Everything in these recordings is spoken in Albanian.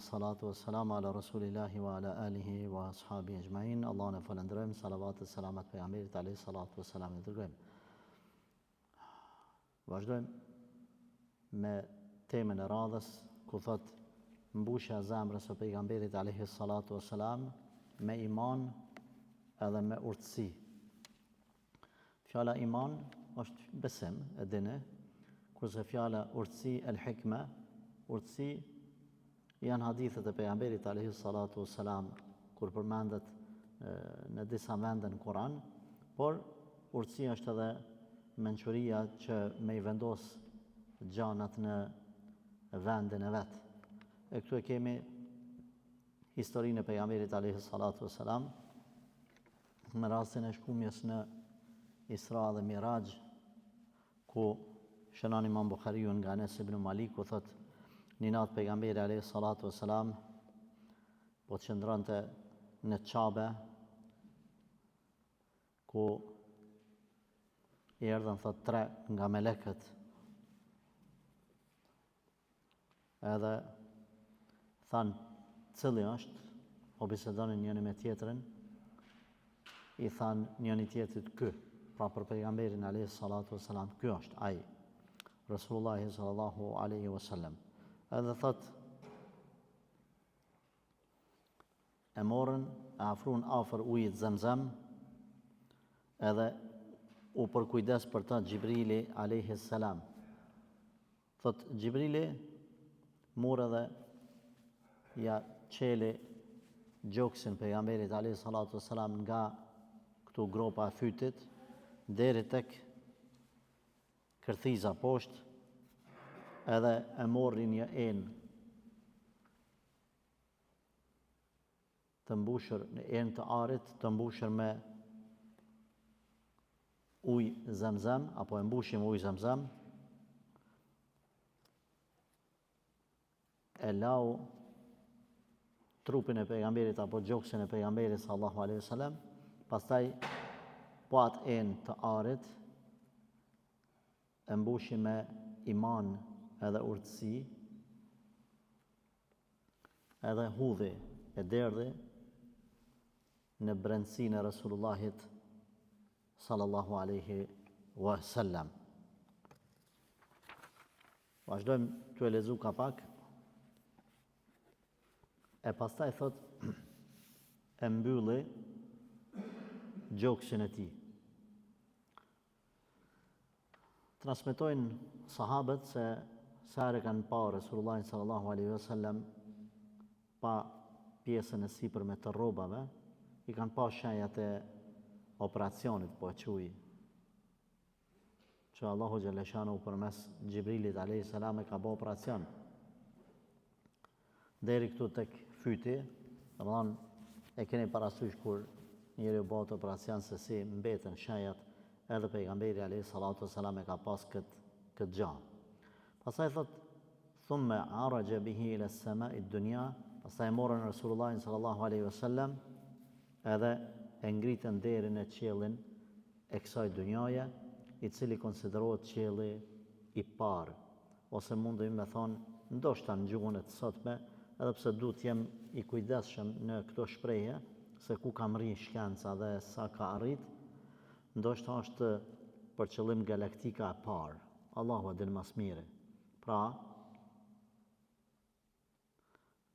salatu wa salamu ala rasulillahi wa ala alihi wa ashabi ajma'in. Allahun e falendrojmë, salavat e selamat pejgamberit alayhi salatu wa salam e dërgojmë. Vazhdojmë me temën e radhës ku thot mbushja e zemrës së pejgamberit alayhi salatu wa salam me iman edhe me urtësi. Fjala iman është besim, e dini, kurse fjala urtësi el-hikma, urtësi janë hadithet e pejgamberit alayhi salatu wassalam kur përmendet në disa vende në Kur'an, por urtësia është edhe mençuria që me i vendos gjanat në vendin e vet. E këtu e kemi historinë e pejgamberit alayhi salatu wassalam me rastin e shkumjes në Isra dhe Miraj, ku shënon Imam Buhariu nga Anas ibn Malik, ku thot një natë pejgamberi alayhi salatu wassalam po të qëndronte në Qabe, ku i erdhën thot 3 nga melekët, edhe thanë cili është, o bisedonin njëri me tjetrin, i thanë njëri tjetrit ky, pra për pejgamberin alayhi salatu wassalam, ky është ai, Rasulullahi sallallahu alaihi wasallam. Edhe thot, e morën, e afrun afër ujit Zemzem, edhe u përkujdes për ta Gjibrili alayhi salam. Thot, Gjibrili morë edhe ja qeli gjoksin pejgamberit alayhi salatu wassalam nga këtu gropa e fytit deri tek kërthiza poshtë, edhe e morri një enë të mbushur, në enë të arit të mbushur me ujë Zemzem, apo e mbushim ujë Zemzem, e lau trupin e pejgamberit apo gjoksin e pejgamberit sallallahu alaihi wasallam, pastaj po atë enë të arit e mbushi me iman edhe urtësi, edhe hudhi e derdhi në brendësinë e Rasulullahit sallallahu alaihi wasallam. Vazhdojmë të e lezu ka pak, e pastaj thot e mbylli gjoksin e tij. Transmetojnë sahabët se sa herë kanë parë Resulullahin sallallahu alaihi wasallam pa pjesën e sipërme të rrobave, i kanë pa shenjat e operacionit, po e quaj, që Allahu xhaleshanu përmes Gjibrilit alayhi salam e ka bë operacion. Deri këtu tek fyti, domethënë e keni parasysh kur njeriu bëhet operacion se si mbeten shenjat, edhe pejgamberi alayhi salatu wassalam e ka pas këtë gjë. Pastaj thot, thumma araja bihi ila as-sama'i ad-dunya, pastaj morën Rasulullahin sallallahu alaihi wasallam, edhe e ngritën deri në qiellin e kësaj dunjaje, i cili konsiderohet qielli i parë, ose mundemi me thonë, ndoshta në gjuhën e të sotme, edhe pse duhet jem i kujdesshëm në këto shprehje, se ku ka rri shkenca dhe sa ka arrit, ndoshta është për qëllim galaktika e parë. Allahu e din mas miri. Pra,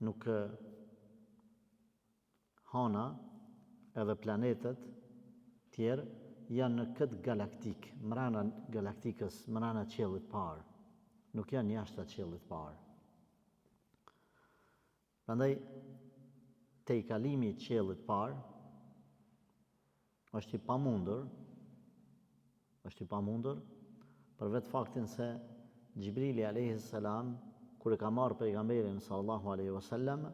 nuk hana edhe planetet tjerë janë në këtë galaktik, mrena galaktikës, mrena qiellit parë. Nuk janë jashtë qiellit parë. Prandaj, te i kalimi i qiellit parë është i pamundur, për vetë faktin se Gjibrili alayhi salam, kur e ka marrë pejgamberin sallallahu alaihi wasallam,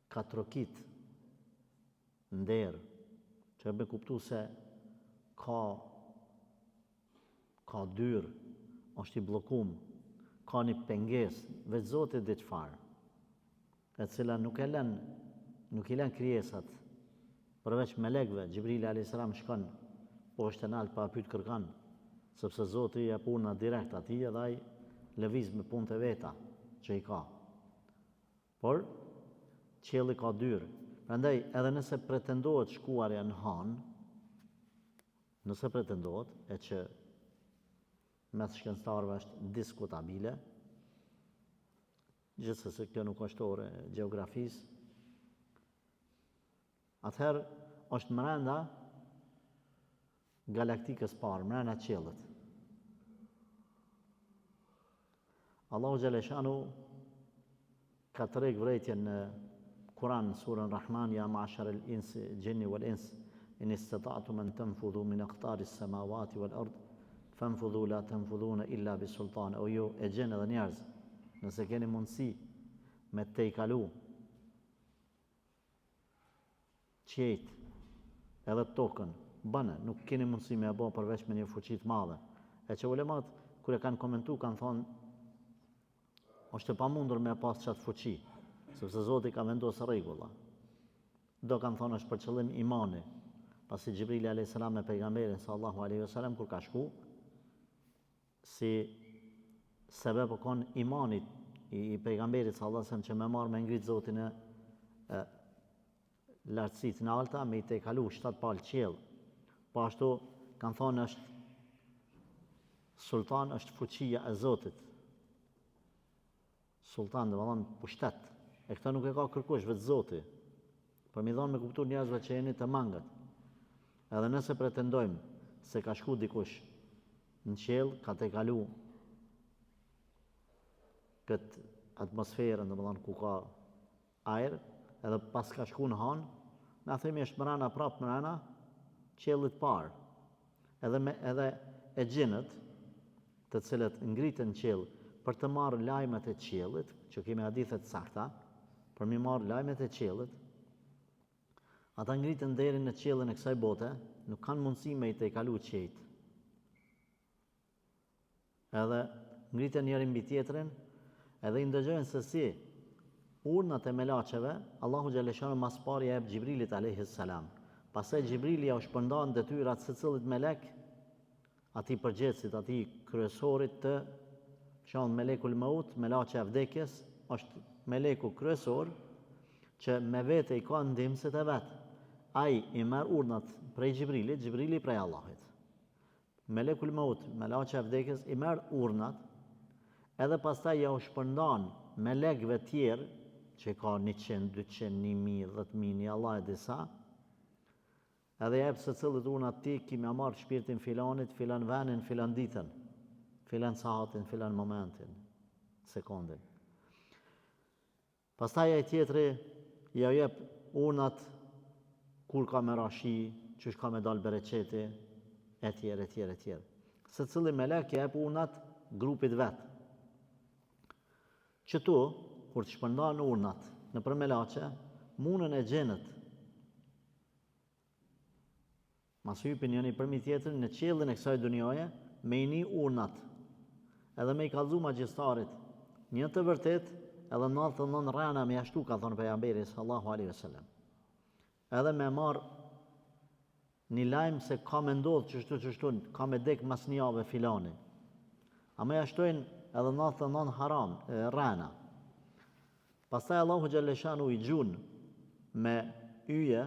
ka trokit nder, që e me kuptu se ka dyrë, është i blokum, ka një penges, veç Zoti di çfarë, e cila nuk i lën krijesat, përveç melekëve. Gjibrili alayhis salam shkon poshtë nalt pa pyet kërkan, sepse Zoti ja puna direkt atij, edhe ai lëviz me punët e veta që i ka. Por qielli ka dyrë. Prandaj edhe nëse pretendohet shkuarja në Han, nëse pretendohet, e që mes shkencëtarëve është diskutabile, gjithsesi kjo nuk është orë e gjeografisë, atëherë është brenda galaktikës parë, brenda qiellit. Allahu Gjeleshanu ka të rejkë vrejtjen në Kur'an, surën Rahman, ja ma'ashar al-insi, gjinni wal-ins, in istata'tum an tanfudhu min aqtari as-samawati wal-ard, fanfudhu la tanfudhuna illa bi sultan. O ju e gjenë edhe njerëz, nëse keni mundësi me te i kalu qejt edhe tokën, bëne, nuk keni mundësi me e bo përveç me një fuqit madhe. E që ulemat, kër e kanë komentu, kanë thonë, është e pamundur me pas qatë fuqi, sepse Zoti ka vendosur rregulla. Do kanë thonë është për qëllim imani, pasi Gjibrili a.s. me pejgamberin sallallahu alaihi wasallam kur ka shku, si sebeb o kon imanit i pejgamberit sallallahu alaihi wasallam që me marrë me ngrit Zotin e lartësit në alta, me i te kalu 7 palë qiell. Po ashtu kanë thonë është sultan, është fuqia e Zotit. Sultan dhe më thonë pushtet. E këta nuk e ka kërkush vetë Zoti. Për mi thonë me kuptur njerëzve që jeni të mangët. Edhe nëse pretendojmë se ka shku dikush në qiell, ka te kalu këtë atmosferën, dhe më thonë ku ka ajër, edhe pas ka shku në Han, na themi është mrena prapë mrena qiellit parë. Edhe e gjinët, të cilët ngritën në qiell për të marrë lajmet e qiellit, që kemi hadithet sakta, për mi marrë lajmet e qiellit, ata ngritën deri në qiellin e kësaj bote, nuk kanë mundësi me i te kalu qejt. Edhe ngritën njëri mbi tjetrin, edhe i ndëgjojnë se si urnat e melaqeve, Allahu Gjeleshanu mas pari e Gjibrilit a.s. Pastaj Gjibrili ja u shpërndan detyrat se cilët melek, ati përgjegjësit, ati kryesorit të shanë melekul maut, melaqe e vdekjes, është meleku kryesor që me vete i ka ndihmësit e vetë. Ai i merr urnat prej Gjibrilit, Gjibrili prej Allahit. Melekul maut, melaqe e vdekjes, i merr urnat, edhe pastaj ja u shpërndan melekve tjerë, që ka 100, 200, 1000, 10.000, një Allah e disa, edhe jep se cilët urnat ti, kime marrë shpirtin filanit, filan venin, filan ditën, filan sahatin, filan momentin, sekundin. Pastaj ai tjetri ja jep urnat kur ka me rashi, qysh ka me dal bereqeti, e tjerë. Se cili melek jep urnat grupit vetë. Qëtu, kur të shpërndan urnat në për melaqe, munën e gjenët, mas hypin njëni përmi tjetër në qiellin e kësaj dunjoje, me i një urnat, edhe me i kalzu magjistarit, një të vërtet, edhe 99 rana me jashtu, ka thonë pejgamberi sallallahu alaihi wasallam. Edhe me marë një lajmë se ka me ndodhë qështu, ka me dek mas një jave filani. A me jashtojnë edhe 99 haram, rana. Pastaj Allahu Gjeleshanu i gjun me yje,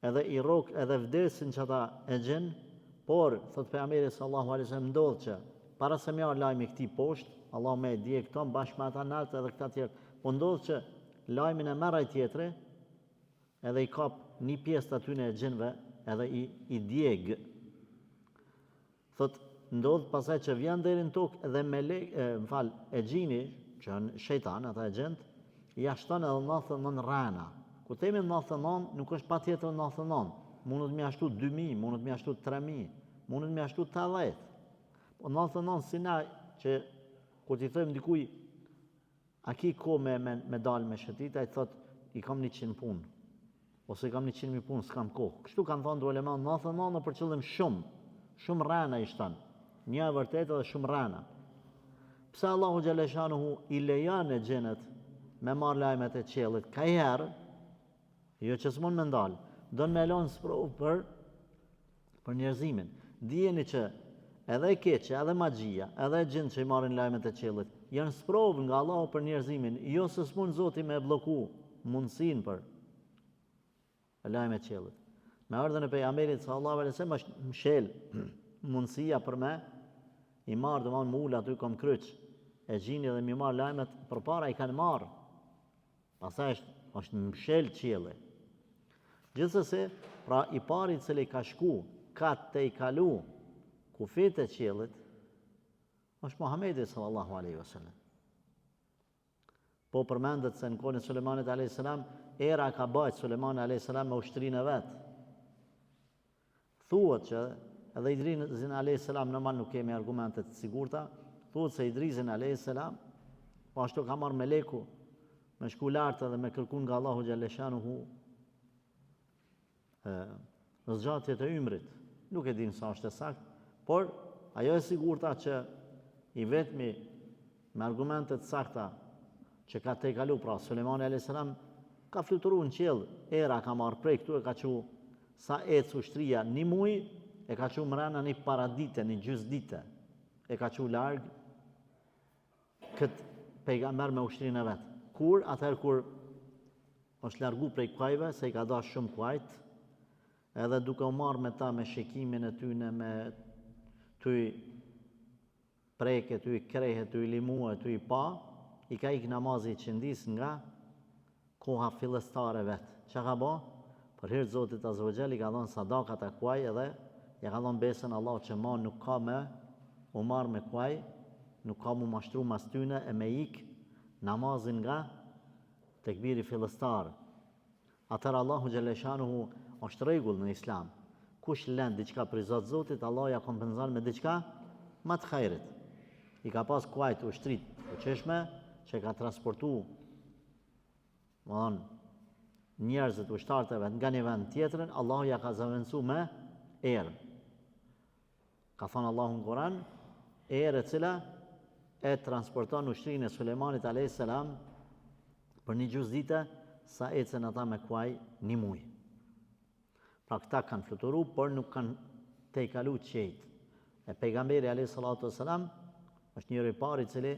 edhe i rok edhe vdesin që ata e gjenë, por, thot pejgamberi sallallahu alaihi wasallam, ndodhë që para se me arë lajmi këti poshtë, Allah me dje këto, bashkë me ata naltë edhe këta tjerë, po ndodhë që lajmin e meraj tjetëri, edhe i kap një pjesë të atyne e gjenve, edhe i djegë. Thot, ndodhë pasaj që vjen deri në tokë, edhe e gjini, që në shejtan, ata e gjendë, i ashton edhe 99 rana. Ku temi 99, nuk është pa tjetër 99. Mundet me ashtu 2000, mundet me ashtu 3000, mundet me ashtu 80. Po 99 si na që kur t'i thëjmë dikuj, a ki ko me dalë me shëtit, a i thot, i kam 100 punë, ose i kam 100.000 punë, s'kam kohë. Kështu kanë thonë dole ma 99 në për qëllim shumë rana i shtanë, një e vërtet edhe shumë rana. Pse Allahu Gjeleshanuhu i lejan e gjenet me marrë lajmet e qelit, ka i herë, jo që s'mon me ndalë, do në me lonë sprovë për njerëzimin. Dijeni që edhe keqe, edhe magjia, edhe gjindë që i marrin lajmet e qelit, janë sprovë nga Allahu për njerëzimin, jo se s'mund Zoti me bloku mundësinë për lajmet e qiellit. Me ardhen e pejgamberit sallallahu alaihi wasallam është mshel mundësia për me i marrë domthonë më ul aty kom kryq e gjini dhe mi marrë lajmet përpara i kanë marrë. Pastaj është mshel qielli. Gjithsesi, pra i pari i cili ka shku, ka te i kalu kufit e qiellit, është Muhamedi sallallahu alaihi wasallam. Po përmendet se në kohën e Sulejmanit alayhis salam era ka bajt Sulejmani alayhis salam me ushtrinë e vet. Thuhet që edhe Idrizin alayhis salam, normal nuk kemi argumente të sigurta, thuhet se Idrizin alayhis salam po ashtu ka marrë meleku me shku lart edhe me kërkuar nga Allahu xhalla shanuhu zgjatjet e ymrit. Nuk e dim sa është e saktë, por ajo e sigurta që i vetmi me argumente të sakta që ka te kalu, pra Sulejmani alayhis salam ka fluturuar në qiell, era ka marrë prej këtu e ka qu sa ec ushtria një muj, e ka qu mrena një paradite, një gjysdite, e ka qu larg këtë pejgamber me ushtrinë e vet. Atëherë kur është largu prej kuajve, se i ka dash shumë kuajt, edhe duke u marrë me ta me shikimin e tyne, me ty preke, ty krehe, ty limue, ty pa, i ka ik namazi i qëndis nga koha fillestare vetë. Që ka bo? Për hirtë Zotit Azza wa Jall i ka dhonë sadakat e kuaj edhe ja ka dhonë besën Allah që ma nuk ka me u marrë me kuaj, nuk ka mu mashtru mas tyne e me ik namazin nga tekbiri fillestar. Atër Allahu Gjeleshanuhu është regull në Islam. Kush lën diçka për Zotë Zotit, Allah ja kompenzon me diçka më të hajrit. I ka pas kuajt ushtrit të qeshme, që ka transportu njerëzit ushtarteve nga një vend tjetërën, Allahu ja ka zavendësu me erë. Ka thënë Allahu në Kur'an, erë e cila e transporton ushtrinë e Sulejmanit alayhis salam për një gjysdite sa ecën ata me kuaj një muj. Pra këta kanë fluturu, por nuk kanë te i kalu qejt. E pejgamberi alayhis salatu wassalam është njëri i parë i cili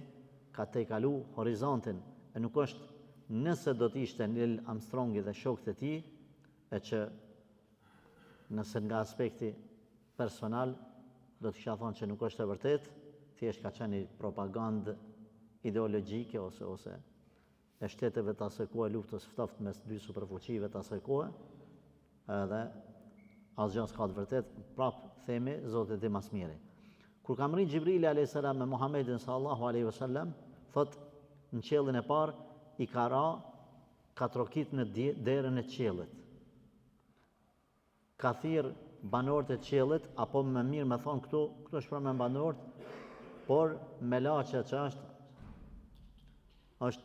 ka te i kalu horizontin, e nuk është nëse do t'ishte Neil Armstrongi dhe shokët e tij, e që nëse nga aspekti personal do t'isha thonë që nuk është e vërtet, thjesht ka qenë propagandë ideologjike ose e shteteve të asaj kohe, luftës ftoftë mes dy superfuqive të asaj kohe, edhe asgjë s'ka të vërtet, prapë themi Zoti di mas miri. Kur ka mri Xhibrili alayhis salam me Muhammedin sallallahu alaihi wasallam, thot në qiellin e parë i ka ra katrokit në derën e qiellit. Ka thirr banorët e qiellit, apo më mirë me thonë këtu është për me banorët, por me laçe që është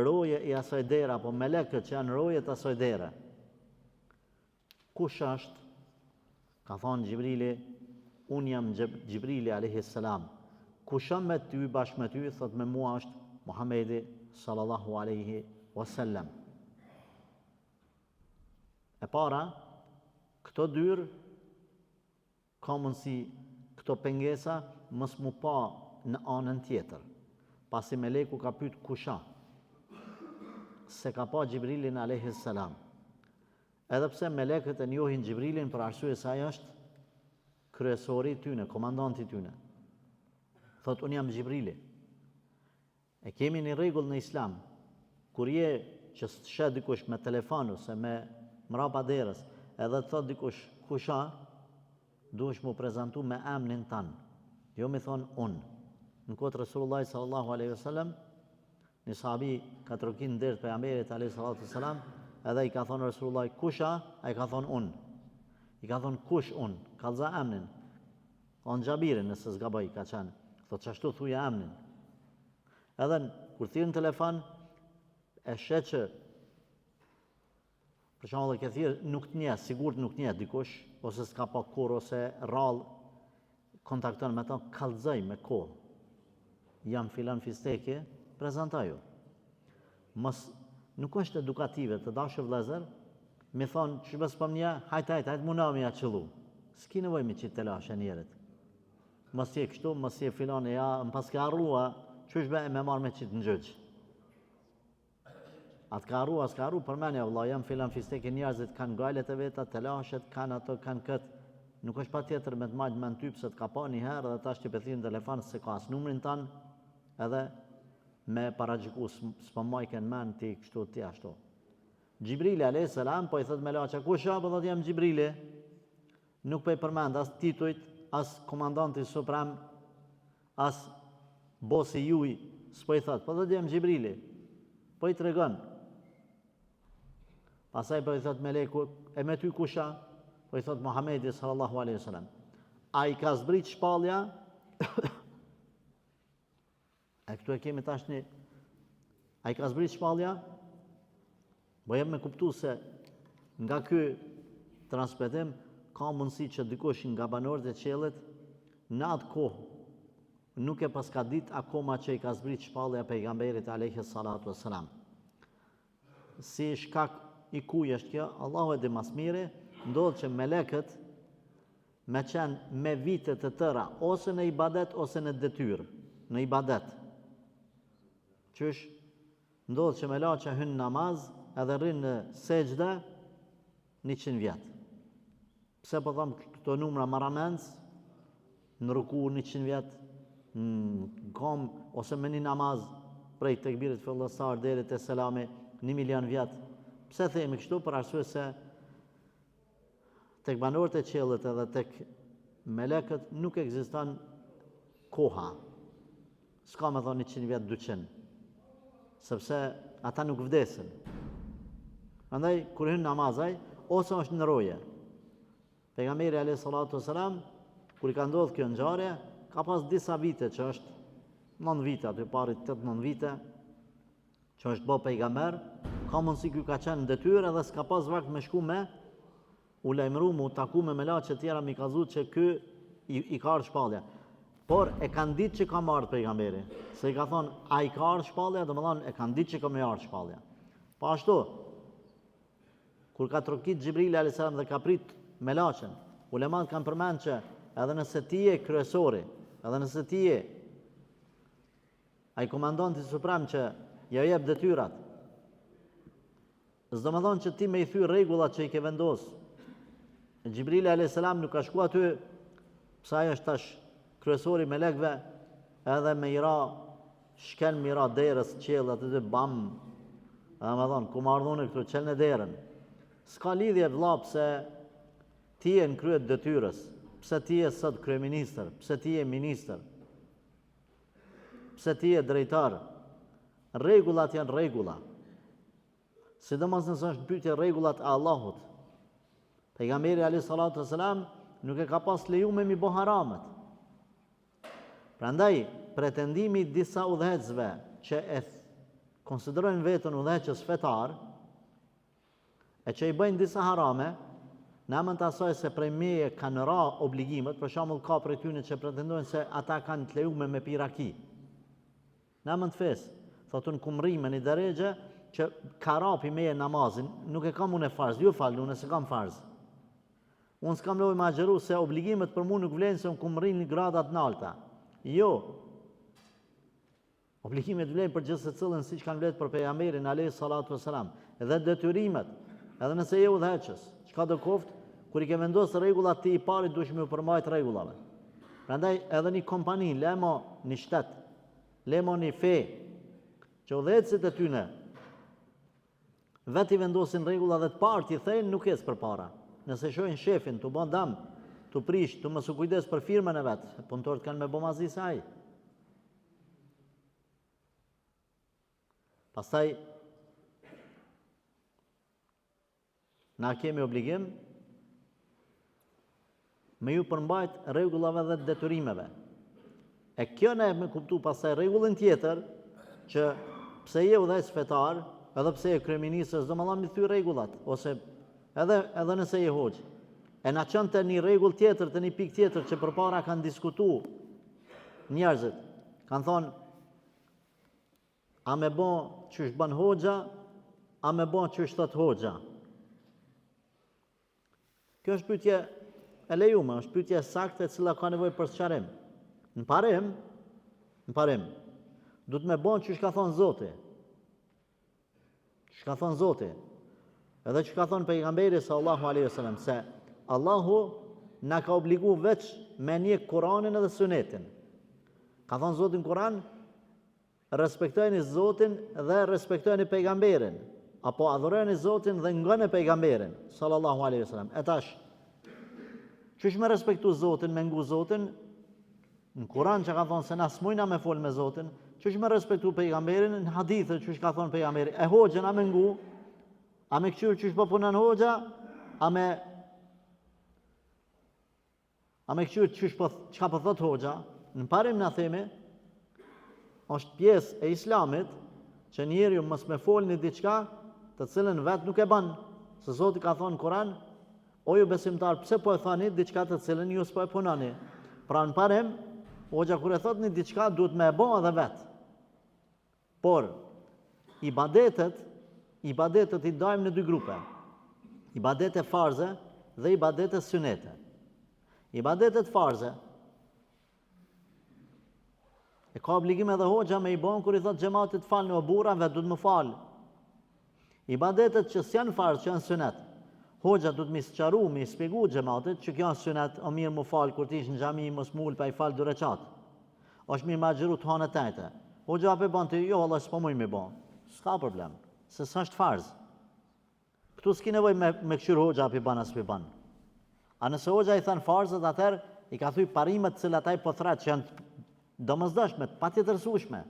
roje i asaj dere, apo melekët që janë roje të asaj dere. Kush është? Ka thonë Xhibrili, unë jam Xhibrili alayhis salam. Kush jam me ty, bashkë me ty, thot me mua është Muhamedi sallallahu alaihi wasallam. E para, këto dyrë ka mundësi këto pengesa mos mu pa në anën tjetër. Pasi meleku ka pyet kusha, se ka pa Xhibrilin alayhis salam. Edhe pse melekët e njohin Xhibrilin për arsye se ai është kryesori i tyne, komandanti i tyne. Thot unë jam Xhibrili. E kemi një rregull në Islam, kur je që shet dikush me telefon ose me mrapa derës, edhe të thot dikush kusha, duhesh mu prezantu me emrin tan. Jo mi thon unë. Në kohët Resulullah sallallahu alaihi wasallam, një sahabi ka trokin derë pejgamberit alaihi salatu wasalam, edhe i ka thonë Resulullah kusha, ai ka thonë unë. I ka thonë kush unë, ka lëza emrin. On Xhabirin nëse zgaboj ka qenë. Thot çashtu thuja emrin. Edhe kur thirr në telefon e shet që për shembull ke thirr nuk të njeh, sigurt nuk njeh dikush ose s'ka pa kur ose rrallë kontakton me ta, kallëzoj me kohë. Jam filan fisteke, prezantaju. Mos nuk është edukative të dashur vëllezër, mi thonë që bes po mja, hajt munami ja qëllu. S'ki nevojë me qitë telashe njerët. Mos je kështu, mos je filan e ja, më pas ke harrua qysh be me marrë me qitë në gjëgjë. Atë ka arru, as ka arru, përmenja, vëlla, jam filan fisteke njerëzit, kanë gajlet e veta, telashet, kanë ato, kanë këtë. Nuk është pa tjetër me të majtë me në typë se të ka pa një herë dhe ta është që pëthirë në telefon se ka asë numrin tanë edhe me paragjiku s'pa majke në men ti kështu ti ashtu. Gjibrili a.s. po i thët me laqa, kusha, po thët jam Gjibrili, nuk po i përmend as titujt, as komandanti suprem, as bosi juj, s'po i thët, po thët jam Gjibrili, po i të regën. Pasaj po i thët me leku, e me ty kusha, po i thot Muhamedi sallallahu alaihi wasallam. A i ka zbrit shpallja? E këtu e kemi tashni. A i ka zbrit shpallja? Po jem me kuptu se nga ky transmetim ka mundësi që dikush nga banorët e qiellit në atë kohë nuk e paska dit akoma që i ka zbrit shpallja pejgamberit alaihi salatu wassalam. Si shkak i kuj është kjo, Allahu e di mas mire, ndodhë që melekët me qenë me vitet të tëra, ose në ibadet, ose në detyrë, në ibadet. Qysh, ndodhë që melekët hynë namaz, edhe rrinë në sejdë 100 vjetë. Pse po thamë këto numra maramens, në ruku 100 vjetë, në kom, ose me një namaz, prej të këbirit fillësar, deri te selami, 1.000.000 vjetë. Pse themi kështu, për arsye se tek banorët e qiellit edhe tek melekët nuk ekziston koha. S'ka me thonë 100 vjet 200. Sepse ata nuk vdesin. Prandaj kur hyn namazaj ose është në roje. Pejgamberi alayhis salatu wasalam kur i ka ndodhur kjo ngjarje, ka pas disa vite që është 9 vite, aty pari 8-9 vite që është bë pejgamber, ka mundësi ky ka qenë në detyrë edhe s'ka pas vakt me shku me u lajmëru mu taku me melaqe tjera mi ka zut që ky i ka ardhur shpallja. Por e kanë ditë që ka marrë pejgamberi. Se i ka thonë, a i ka ardhur shpallja, do më thonë, e kanë ditë që ka me ardhur shpallja. Pa ashtu, kur ka trokit Gjibrili a.s. dhe ka prit melaqen, ulemat kanë përmend që edhe nëse ti je kryesori, edhe nëse ti je ai komandanti suprem që ja jep detyrat, s'do më thonë që ti me i thy rregullat që i ke vendosur. Gjibrili a.s. nuk ka shku aty, psa ai është tash kryesori melekëve, edhe me i ra, shken me i ra derës, qelë, aty dhe bam, edhe me thonë, ku më ardhune këtu, qelë në derën. S'ka lidhje vlla pse ti je në kryet detyrës, pse ti je sot kryeministër, pse ti je ministër, pse ti je drejtar. Rregullat janë rregulla. Sidomos nëse është pyetje rregullat e Allahut. Pejgamberi alayhis salatu wassalam nuk e ka pas lejuar mi bë haramet. Prandaj pretendimi i disa udhëhecëve që e konsiderojnë veten udhëheqës fetar e që i bëjnë disa harame, në emën të asaj se prej meje kanë ra obligimet, për shembull ka prej tyre që pretendojnë se ata kanë të lejuar me piraki. Në emën të fesë, thotun kumrime një deregje që ka rapi meje namazin, nuk e kam unë e farz, ju falë, unë se kam farz. Unë s'kam lojë ma gjeru se obligimet për mu nuk vlenë se unë kumrin një gradat nalta. Jo. Obligimet vlenë për gjithë se cilën si që kanë vletë për pejgamberin alayhis salatu wassalam. Edhe detyrimet, edhe nëse je udhëheqës, çka do koftë, kur i ke vendosur rregullat ti i pari duhesh me u përmbajt rregullave. Prandaj edhe një kompani, lemo një shtet, lemo një fe, që udhëhecët e tyne vetë i vendosin rregulla dhe të parë ti thënë nuk es përpara. Nëse shohin shefin të bën dam, të prish, të mos u kujdes për firmën e vet, punëtorët kanë me bomazi se ai. Pastaj na kemi obligim me ju përmbajt rregullave dhe detyrimeve. E kjo ne me kuptu pastaj rregullin tjetër që pse je udhëheqës fetar, edhe pse je kryeminist, s'do më mi thy rregullat, ose edhe nëse je hoxh. E na çon te një rregull tjetër, te një pikë tjetër që përpara kanë diskutuar njerëzit. Kanë thonë, a me bë çysh bën hoxha, a me bë çysh thot hoxha. Kjo është pyetje e lejuar, është pyetje saktë e cila ka nevojë për sqarim. Në parim, du të me bon që shka thonë Zoti. Që ka thonë Zoti. Edhe që ka thonë pejgamberi sallallahu alaihi wasallam, se Allahu na ka obligu veç me një Kur'anin edhe Sunetin. Ka thonë Zoti në Kur'an, respektojeni Zotin dhe respektojeni pejgamberin, apo adhurojeni Zotin dhe ngoni pejgamberin sallallahu alaihi wasallam. E tash, çish me respektu Zotin, me ngu Zotin, në Kur'an që ka thonë se na smujna me fol me Zotin, çish me respektu pejgamberin, në hadithe çish ka thonë pejgamberi, e hoxhën a me ngu, a me këqyr çish po punon hoxha, a me këqyr çka po thot hoxha, në parim na themi, është pjesë e Islamit që njeriu mos me folni diçka të cilën vet nuk e bën. Se Zoti ka thonë në Kur'an, o ju besimtar, pse po e thani diçka të cilën ju s'po e punoni? Pra në parim, hoxha kur e thot një diçka duhet me e bë edhe vet. Por ibadetet i dajmë në dy grupe. Ibadete farze dhe ibadete sunete. Ibadetet farze e ka obligim edhe hoxha me i bon kur i thot xhamatit falni o burra, vet du të më fal. Ibadetet që s'janë farz, që janë sunet, hoxha du të mi sqaru, mi spjegu xhamatit që kjo janë sunet, o mirë më fal kur ti ish në xhami, mos mul pa i fal 2 recat. Është mirë ma xhiru të hanë tajte. Hoxha apo bën ti, jo valla s'po muj me bën. S'ka problem, se s'është farz. Ktu s'ki nevojë me këshir hoxha apo bën as bën. A nëse hoxha i than farzët, atëherë i ka thuj parimet të cilat ai po thret që janë domosdoshme, patjetërsueshme.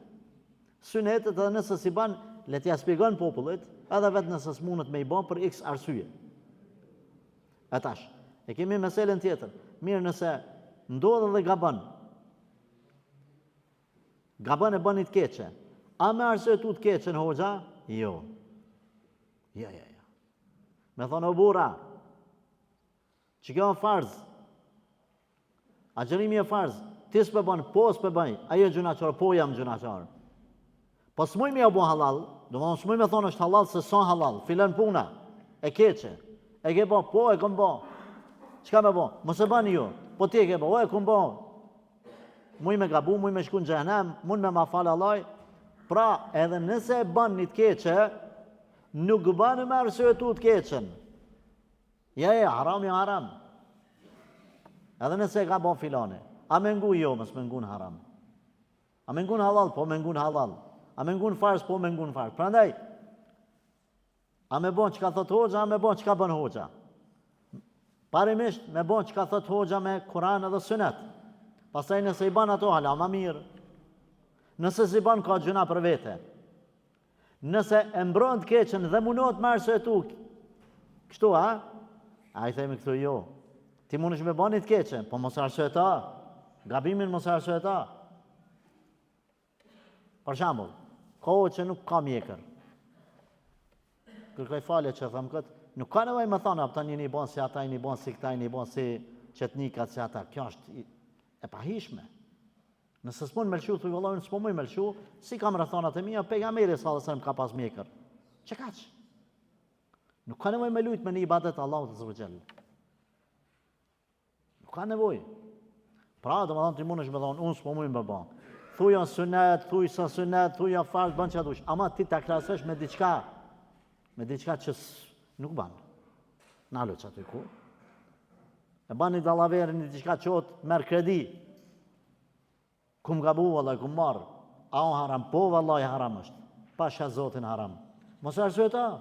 Sunetet edhe nëse si ban, le t'ja shpjegon popullit, edhe vetë nëse s'munët me i bon për x arsye. E tash, e kemi meselen tjetër. Mirë, nëse ndodhe dhe gabon e bën i të keqe, a me arsye tu të keqe në hoxha? Jo. Ja. Me thonë o burra, që kjo në farz, agjerimi e farz, ti s'pe bën, po s'pe bëj, ajo gjunaqar, po jam gjunaqar. Po s'muj me ja bu halal, do më s'muj me thonë është halal se son halal, filen puna, e keqe, e ke bo, po e këm bo, qka me bo, mos e bani ju, po ti e ke bo, o e këm bo, muj me gabu, muj me shku në xhehenem, mund me ma falë Allaj, pra edhe nëse e ban një të keqe, nuk banë me arsye tu të keqen. Ja, haram ja haram. Edhe nëse e ka bon filane, a me ngu jo, mës me ngu në haram. A me ngu në halal, po me ngu në halal. A me ngu në farz, po me ngu në farz. Prandaj, a me bon që ka thot hoxha, a me bon që ka bën hoxha. Parimisht, me bon që ka thot hoxha me Kur'an edhe Sunet. Pastaj nëse i ban ato, hala ma mirë. Nëse si ban, ka gjuna për vete. Nëse e mbron të keqen dhe munot marë se tu, kështu, a? A i themi këtu jo. Ti mund është me bani të keqen, po mos arsye ta. Gabimin mos arsye ta. Për shembull, kohë që nuk ka mjekër. Kërkoj falje që thëmë këtë, nuk ka nevojë me thonë, ata një bon si ata, një bon si këta, një bon si qetnikat si ata. Kjo është e pahishme. Nëse s'mon me lëshu, thuj vëllohën, s'po muj me lëshu, si kam rëthonat e mija, pejgamberi sallallahu alaihi ka pas mjekër. Që kaq? Nuk ka nevojë me lujt me një ibadet Allahut azza wa jall. Nuk ka nevojë. Pra, do më thonë, ti mund është me thonë, unë s'po muj me ba. Thuj janë sunet, thuj sa sunet, thuj janë farz, bën që dush. Ama ti ta krahasosh me diçka që nuk ban. Nalo që aty ku. E ban një dallaverë, një diçka qot, merë kredi. Kum gabu, vallaj, kum marë. A on haram, po vallaj haram është. Pasha Zotin haram. Mos arsye ta.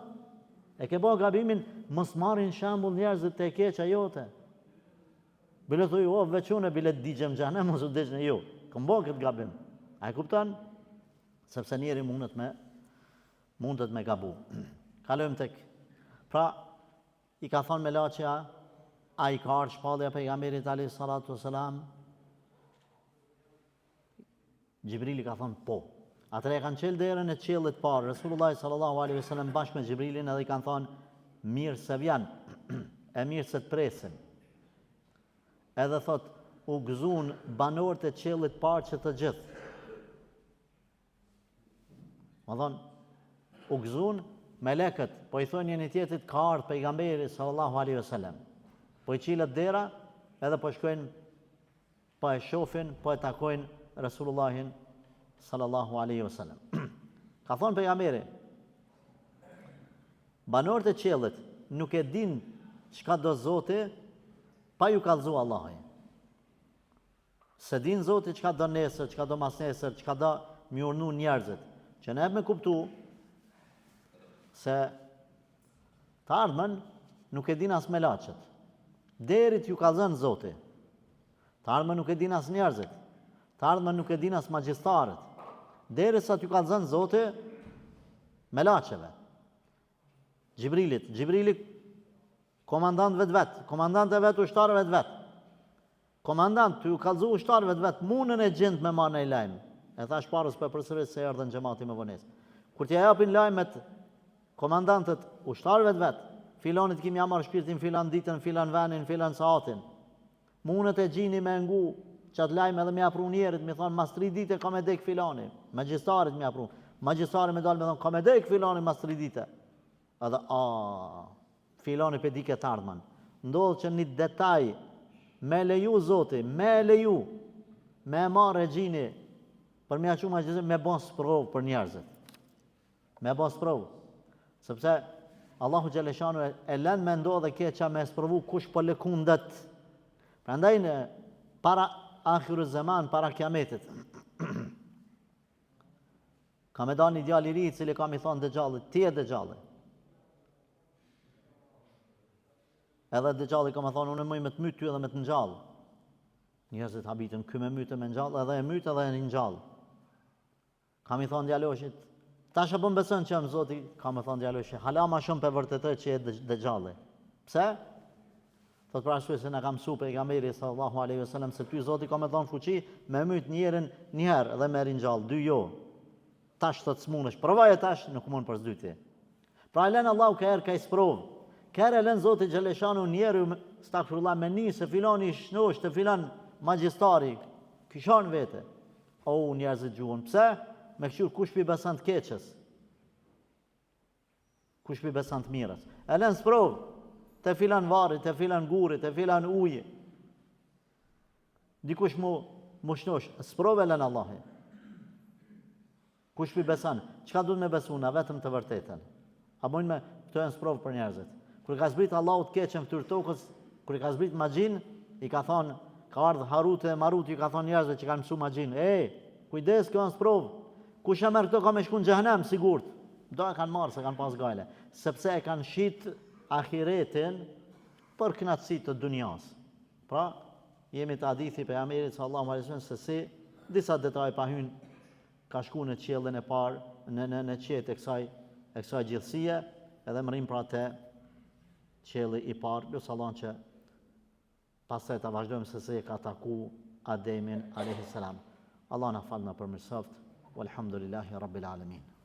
E ke bo gabimin, mos marrin shembull njerëzit të keqa jote. Bile thuj, o, veçune, bile digjem gjane, mos u digjen jo. Këm bo këtë gabim. A e kupton? Sepse njeri mundet me gabu. Kalojmë tek. Pra, i ka thonë me laqja, a i ka arë shpallja pejgamberit alayhi salatu wassalam. Gjibrili ka thonë po. Atëre e kanë qelë derën e qellit parë. Resulullah sallallahu alaihi wasallam bashkë me Gjibrilin edhe i kanë thonë mirë se vjen, e mirë se të presin. Edhe thot, u gëzun banorët e qellit parë që të gjithë. Më thonë, u gëzun melekët, po i thonë një tjetrit ka ardhë pejgamberi sallallahu alaihi wasallam. Po i qilet dera, edhe po shkojnë, po e shofin, po e takojnë Resulullahin sallallahu alaihi wasallam. Ka thonë pejgamberi, banorët e qiellit nuk e din çka do Zoti pa ju kallëzu Allahi. Se din Zoti çka do nesër, çka do mas nesër, çka do mi urnu njerëzit. Që ne me kuptu se të ardhmen nuk e din as melaçet. Deri t'ju kallëzon Zoti. Të ardhmen nuk e din as njerëzit. Të ardhmen nuk e din as magjistarët. Derisa t'ju kallëzon Zoti melaçeve. Xhibrili komandant vet, komandant e vet, ushtarëve vet. Komandant t'ju kallëzu ushtarëve vet, munën e gjend me marrë një lajm. E thash parës për përsërit se erdhën xhamati me vonesë. Kur t'ja japin lajmet komandantët ushtarëve vet, filonit kimi ja marrë shpirtin filan ditën, filan venin, filan saatin. Munët e gjini me ngu qatë lajme edhe me apru njerit, mi thonë mas 3 dite ka me dek filani. Magjistarit me apru. Magjistarit me dalë me thonë ka me dek filani mas 3 dite. Edhe filani pe dike të ardhman. Ndodhë që një detaj me leju Zoti, me leju, me marrë e gjini, për me aqu magjistar, me bon sprovë për njerëzit. Me bon sprovë. Sepse Allahu Gjeleshanu e lën me ndodhe kje që me sprovu kush për lëkundet. Prandaj në para akhiru zaman, para kiametit, ka me da një djali ri cili ka mi thonë dëgjallit, ti e dëgjallit. Edhe dëgjallit ka me thonë, unë e mëj me të mytë ty edhe me të njallë. Njerëzit habitën, ky me mytë e me njallë, edhe e mytë edhe e një njallë. Ka mi thonë djaloshit, tash e bëm besën që më Zoti, ka me thonë djaloshit, hala ma shumë për vërtetoj që e dëgjallit. Pse? Thot për arsye se na ka mësuar pejgamberi sallallahu alaihi wasallam se ty Zoti ka më dhënë fuqi me myt njerin një herë dhe me ringjall, 2 jo. Tash thot smunesh, provaje tash, nuk mund për s'dyti. Pra elen Allahu ka herë ka isprov. Ka herë elen Zoti xhaleshanu njeru stakfirullah me ni se filani shnosh të filan magjistari, kishon vete. O njerëzit gjuhën, pse? Me këshur kush pi besan të keqës. Kush pi besan të mirës. Elen sprov. Të filan varit, të filan gurit, të filan ujë. Dikush mu shnosh, sprove lën Allahi. Kush pi besan, qka du me besuna, vetëm të vërtetën. A bojnë me, këto e në sprove për njerëzit. Kër ka zbrit Allahu të keqen fytyrë tokës, kër ka zbrit magjin, i ka thonë, ka ardhë Harut e Marut, i ka thonë njerëzit që kanë mësu magjin. Kujdes, kjo në sprove. Kush e merë këto ka me shku në xhehenem, sigurt. Do e kanë marë se kanë pas gajle. Sepse e kanë shit ahiretin për knatësi të dunjas. Pra, jemi të hadithi pejgamberit sallallahu alaihi wasallam se si disa detaj pa hyn ka shku në qiellin e parë, në qiet e kësaj gjithësie, edhe më rrim pra te qielli i parë, lutë Allahun që pastaj ta vazhdojmë se si ka taku Ademin alayhi salam. Allah na falë na përmirësoft. Walhamdulillahi rabbil alamin.